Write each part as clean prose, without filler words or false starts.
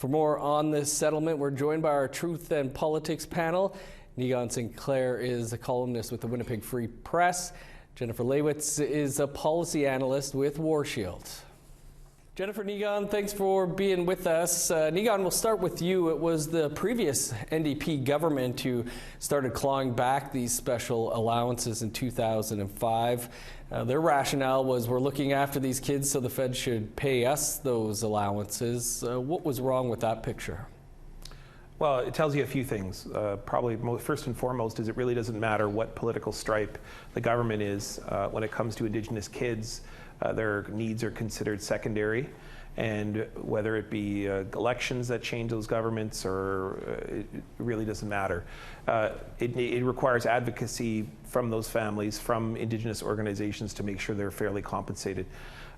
For more on this settlement, we're joined by our Truth and Politics panel. Negan Sinclair is a columnist with the Winnipeg Free Press. Jennifer Lewitz is a policy analyst with War Shield. Jennifer, Negan, thanks for being with us. Negan, we'll start with you. It was the previous NDP government who started clawing back these special allowances in 2005. Their rationale was we're looking after these kids, so the Fed should pay us those allowances. What was wrong with that picture? Well, it tells you a few things. Probably first and foremost is it really doesn't matter what political stripe the government is. When it comes to Indigenous kids, their needs are considered secondary, and whether it be elections that change those governments, or it really doesn't matter. It requires advocacy from those families, from Indigenous organizations, to make sure they're fairly compensated.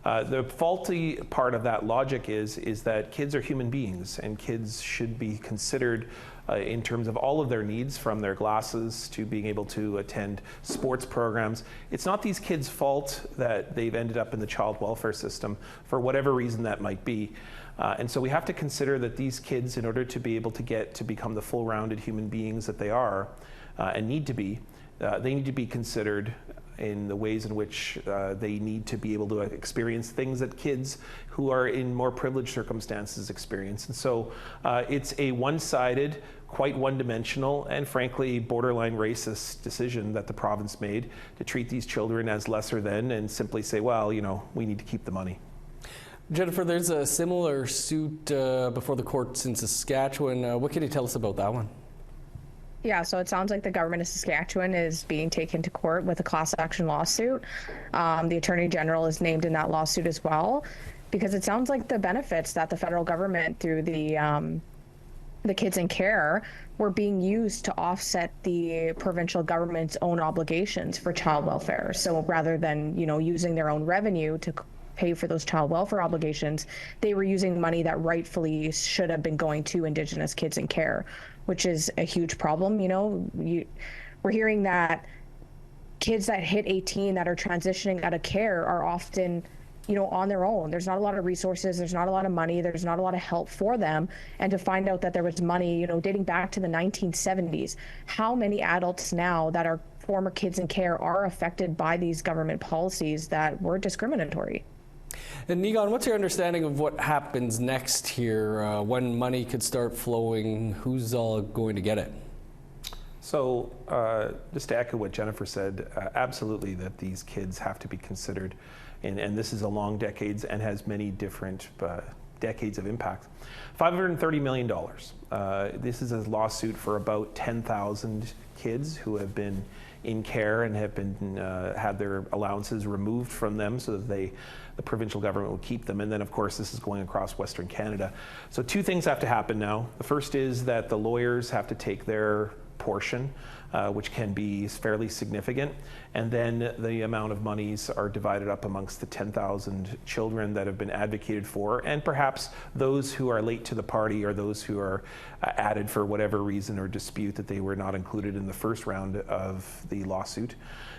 The faulty part of that logic is that kids are human beings, and kids should be considered in terms of all of their needs, from their glasses to being able to attend sports programs. It's not these kids' fault that they've ended up in the child welfare system for whatever reason that might be. And so we have to consider that these kids, in order to be able to get to become the full-rounded human beings that they are and need to be, they need to be considered in the ways in which they need to be able to experience things that kids who are in more privileged circumstances experience. And so it's a one-sided, quite one-dimensional, and frankly borderline racist decision that the province made to treat these children as lesser than and simply say, well, you know, we need to keep the money. Jennifer, there's a similar suit before the courts in Saskatchewan. What can you tell us about that one? Yeah, so it sounds like the government of Saskatchewan is being taken to court with a class action lawsuit. The Attorney General is named in that lawsuit as well, because it sounds like the benefits that the federal government through the kids in care were being used to offset the provincial government's own obligations for child welfare. So rather than, you know, using their own revenue to pay for those child welfare obligations, they were using money that rightfully should have been going to Indigenous kids in care, which is a huge problem. You know, we're hearing that kids that hit 18 that are transitioning out of care are often, you know, on their own. There's not a lot of resources, there's not a lot of money, there's not a lot of help for them. And to find out that there was money, you know, dating back to the 1970s, how many adults now that are former kids in care are affected by these government policies that were discriminatory? And Negan, what's your understanding of what happens next here? When money could start flowing, who's all going to get it? So just to echo what Jennifer said, absolutely that these kids have to be considered. And this is a long decades and has many different decades of impact. $530 million. This is a lawsuit for about 10,000 kids who have been in care and have been had their allowances removed from them so that the provincial government will keep them. And then, of course, this is going across Western Canada. So two things have to happen now. The first is that the lawyers have to take their portion, which can be fairly significant, and then the amount of monies are divided up amongst the 10,000 children that have been advocated for, and perhaps those who are late to the party, or those who are added for whatever reason or dispute that they were not included in the first round of the lawsuit.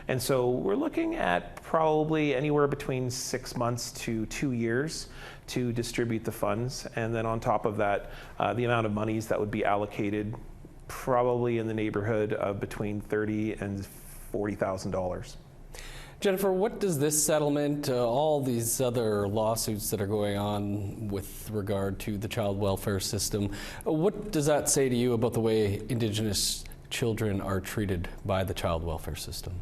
And so we're looking at probably anywhere between 6 months to 2 years to distribute the funds, and then on top of that, the amount of monies that would be allocated probably in the neighborhood of between $30,000 and $40,000. Jennifer, what does this settlement, all these other lawsuits that are going on with regard to the child welfare system, what does that say to you about the way Indigenous children are treated by the child welfare system?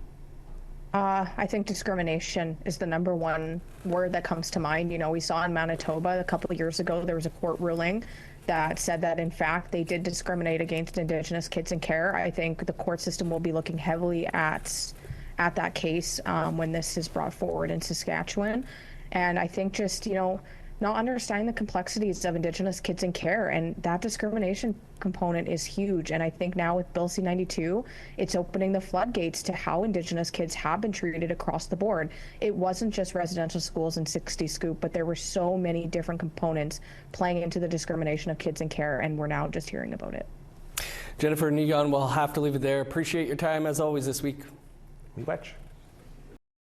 I think discrimination is the number one word that comes to mind. You know, we saw in Manitoba a couple of years ago, there was a court ruling that said that, in fact, they did discriminate against Indigenous kids in care. I think the court system will be looking heavily at that case when this is brought forward in Saskatchewan. And I think just, you know, not understanding the complexities of Indigenous kids in care, and that discrimination component is huge. And I think now with Bill C-92, it's opening the floodgates to how Indigenous kids have been treated across the board. It wasn't just residential schools and 60 Scoop, but there were so many different components playing into the discrimination of kids in care, and we're now just hearing about it. Jennifer, Negan, we'll have to leave it there. Appreciate your time as always this week. We watch.